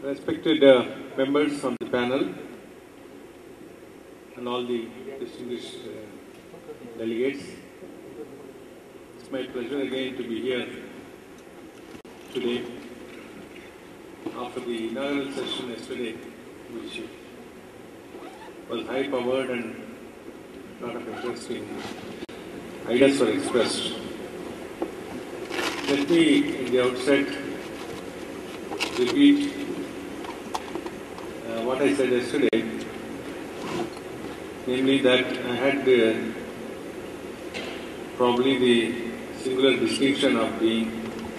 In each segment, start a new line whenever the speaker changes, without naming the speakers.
Respected members on the panel and all the distinguished delegates, it's my pleasure again to be here today after the inaugural session yesterday, which was high-powered and a lot of interesting ideas were expressed. Let me, in the outset, repeat what I said yesterday, namely that I had probably the singular distinction of being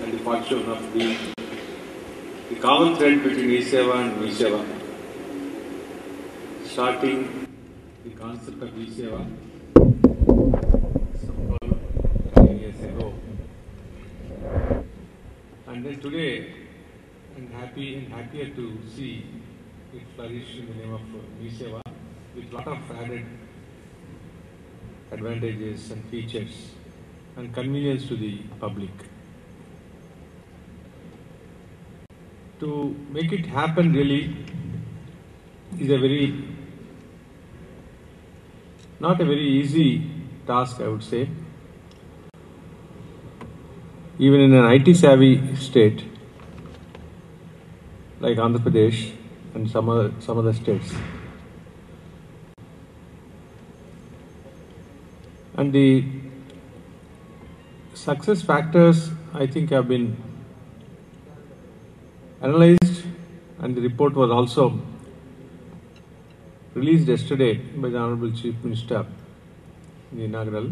and the fortune of being the common thread between E-Seva and Mi-Seva, starting the concept of E-Seva some 10 years ago. And then today, I'm happier to see it flourish in the name of Mi-Seva with a lot of added advantages and features and convenience to the public. To make it happen really is not a very easy task, I would say. Even in an IT savvy state like Andhra Pradesh and some other states. And the success factors, I think, have been analyzed, and the report was also released yesterday by the Honorable Chief Minister in the inaugural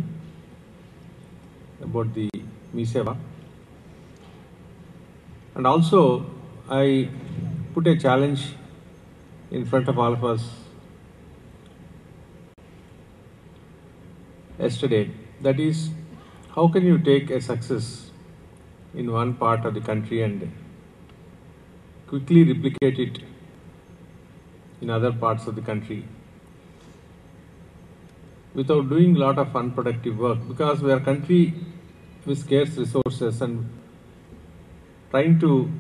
about the Mi-Seva. And also, I put a challenge in front of all of us yesterday. That is, how can you take a success in one part of the country and quickly replicate it in other parts of the country without doing a lot of unproductive work, because we are a country with scarce resources, and trying to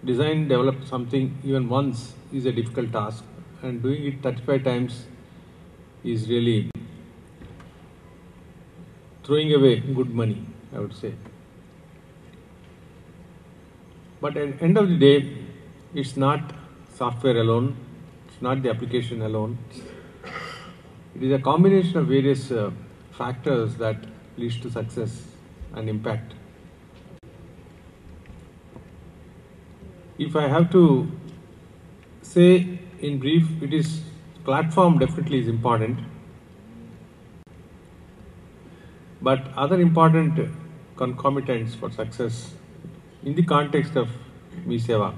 develop something even once is a difficult task, and doing it 35 times is really throwing away good money, I would say. But at the end of the day, it's not software alone, it's not the application alone. It is a combination of various factors that leads to success and impact. If I have to say in brief, it is platform definitely is important, but other important concomitants for success in the context of Mi-Seva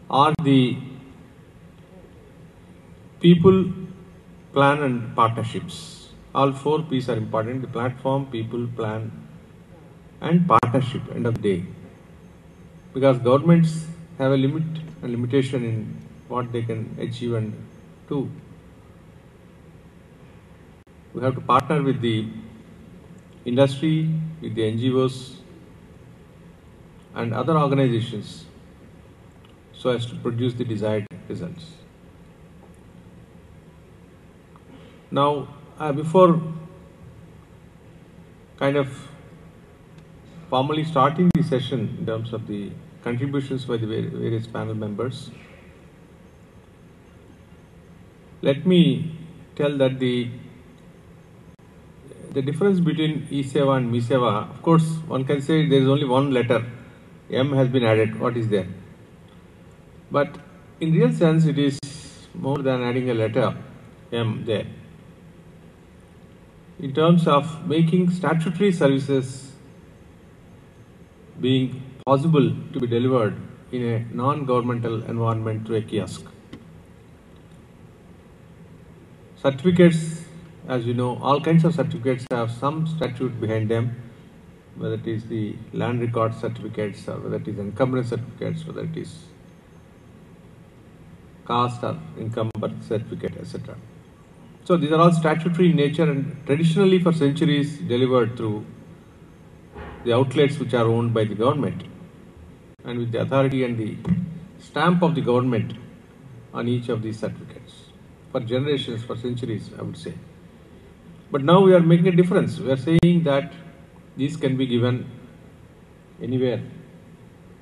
are the people, plan and partnerships. All four P's are important: the platform, people, plan and partnership, end of the day. Because governments have a limitation in what they can achieve and do. We have to partner with the industry, with the NGOs and other organizations so as to produce the desired results. Now, before kind of formally starting the session in terms of the contributions by the various panel members, let me tell that the difference between E-Seva and Mi-Seva, of course, one can say there is only one letter, M has been added, what is there? But in real sense, it is more than adding a letter, M, there. In terms of making statutory services being possible to be delivered in a non-governmental environment through a kiosk. Certificates, as you know, all kinds of certificates have some statute behind them, whether it is the land record certificates or whether it is encumbrance certificates, whether it is caste or income birth certificate, etc. So these are all statutory in nature and traditionally for centuries delivered through the outlets which are owned by the government. and with the authority and the stamp of the government on each of these certificates for generations, for centuries, I would say. But now we are making a difference. We are saying that these can be given anywhere,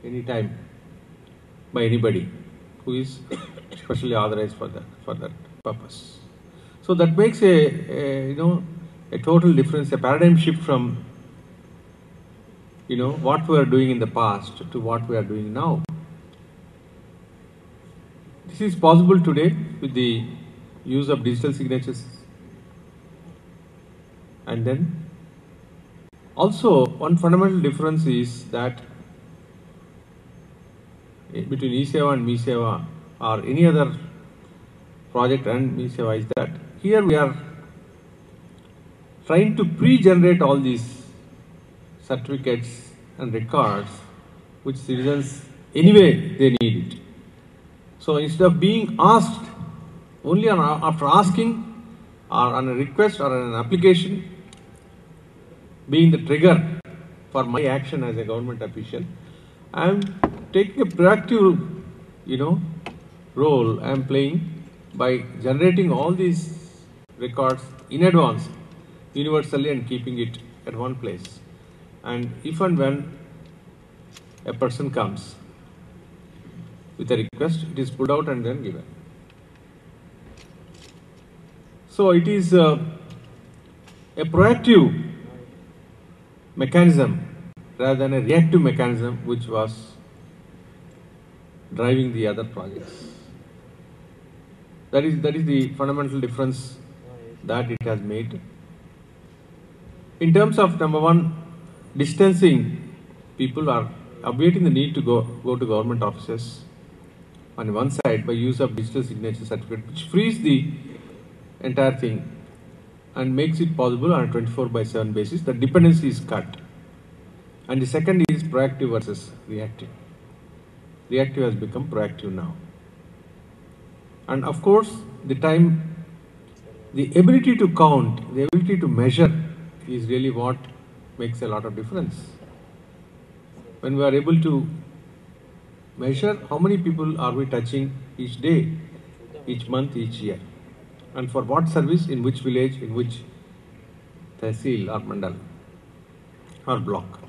anytime, by anybody who is specially authorized for that purpose. So that makes a total difference, a paradigm shift from what we are doing in the past to what we are doing now. This is possible today with the use of digital signatures. And then also one fundamental difference is that between eSeva and MeSeva or any other project and MeSeva is that here we are trying to pre-generate all these certificates and records which citizens anyway they need it. So instead of being asked only after asking or on a request or an application being the trigger for my action as a government official, I am taking a proactive role I am playing by generating all these records in advance universally and keeping it at one place. And if and when a person comes with a request, it is put out and then given. So it is a proactive mechanism rather than a reactive mechanism which was driving the other projects. That is the fundamental difference that it has made. In terms of number one, distancing, people are obviating the need to go to government offices on one side by use of digital signature certificate, which frees the entire thing and makes it possible on a 24/7 basis. The dependency is cut. And the second is proactive versus reactive. Reactive has become proactive now. And of course, the ability to count, the ability to measure is really what makes a lot of difference. When we are able to measure how many people are we touching each day, each month, each year, and for what service, in which village, in which tehsil or mandal or block,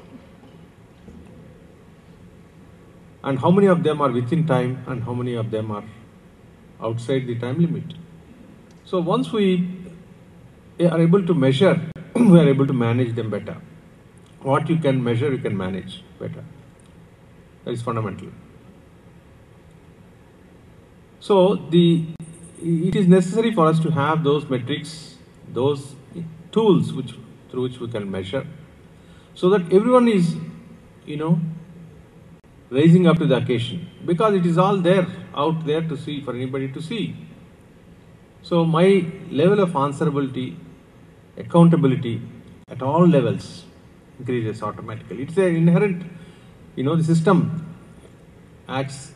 and how many of them are within time and how many of them are outside the time limit. So once we are able to measure, we are able to manage them better. What you can measure, you can manage better. That is fundamental. So it is necessary for us to have those metrics, those tools through which we can measure, so that everyone is, rising up to the occasion, because it is all there, out there to see, for anybody to see. So my level of answerability, accountability at all levels increases automatically. It's an inherent, the system acts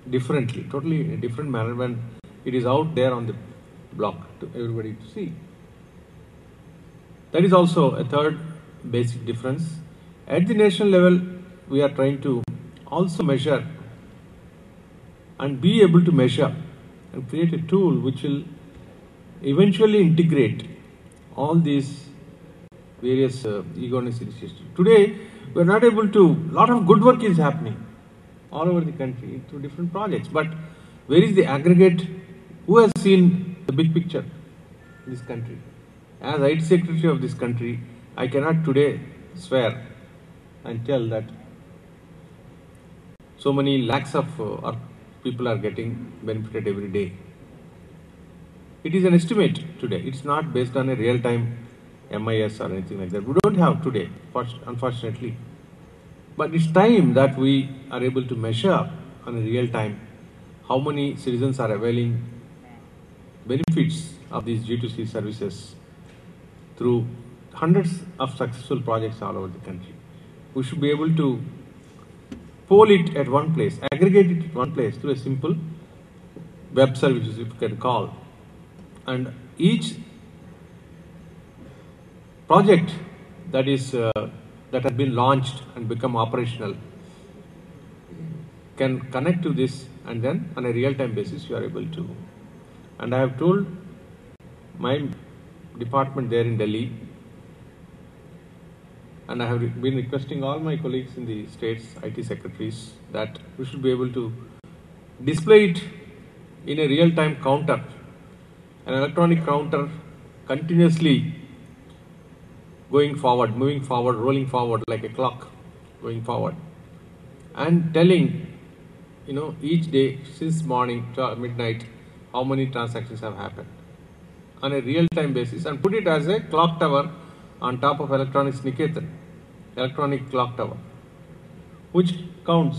differently, totally in a different manner when it is out there on the block to everybody to see. That is also a third basic difference. At the national level, we are trying to also measure and be able to measure and create a tool which will eventually integrate all these various e-governance initiatives. Today, we are not able to, a lot of good work is happening all over the country through different projects, but where is the aggregate? Who has seen the big picture in this country? As IT Secretary of this country, I cannot today swear and tell that so many lakhs of people are getting benefited every day. It is an estimate today. It's not based on a real-time MIS or anything like that. We don't have today, unfortunately. But it's time that we are able to measure on a real time how many citizens are availing benefits of these G2C services through hundreds of successful projects all over the country. We should be able to poll it at one place, aggregate it at one place through a simple web services, if you can call. And each project that has been launched and become operational can connect to this, and then on a real-time basis you are able to. And I have told my department there in Delhi, and I have been requesting all my colleagues in the states, IT secretaries, that we should be able to display it in a real-time counter, an electronic counter continuously going forward, moving forward, rolling forward like a clock going forward, and telling, each day since morning to midnight how many transactions have happened on a real-time basis, and put it as a clock tower on top of Electronics Niketan, electronic clock tower, which counts,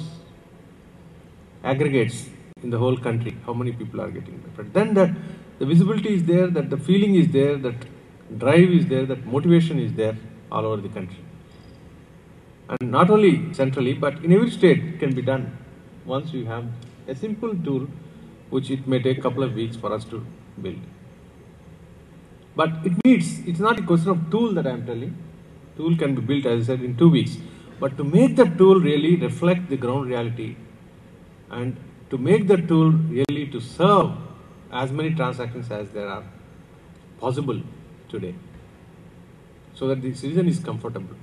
aggregates in the whole country how many people are getting better. Then that the visibility is there, that the feeling is there, that drive is there, that motivation is there all over the country. And not only centrally, but in every state it can be done once you have a simple tool, which it may take a couple of weeks for us to build. But it's not a question of tool that I am telling. Tool can be built, as I said, in 2 weeks. But to make the tool really reflect the ground reality, and to make the tool really to serve as many transactions as there are possible today, so that the citizen is comfortable.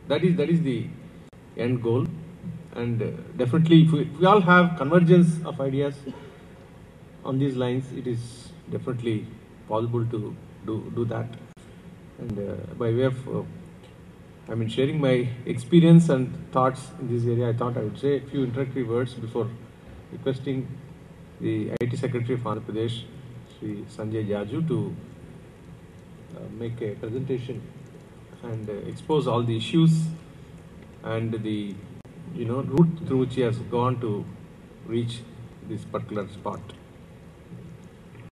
That is the end goal. And definitely, if we all have convergence of ideas on these lines, it is definitely possible to do that. And by way of sharing my experience and thoughts in this area, I thought I would say a few introductory words before requesting the IT Secretary of Andhra Pradesh, Sri Sanjay Jaju, to make a presentation and expose all the issues and the route through which he has gone to reach this particular spot.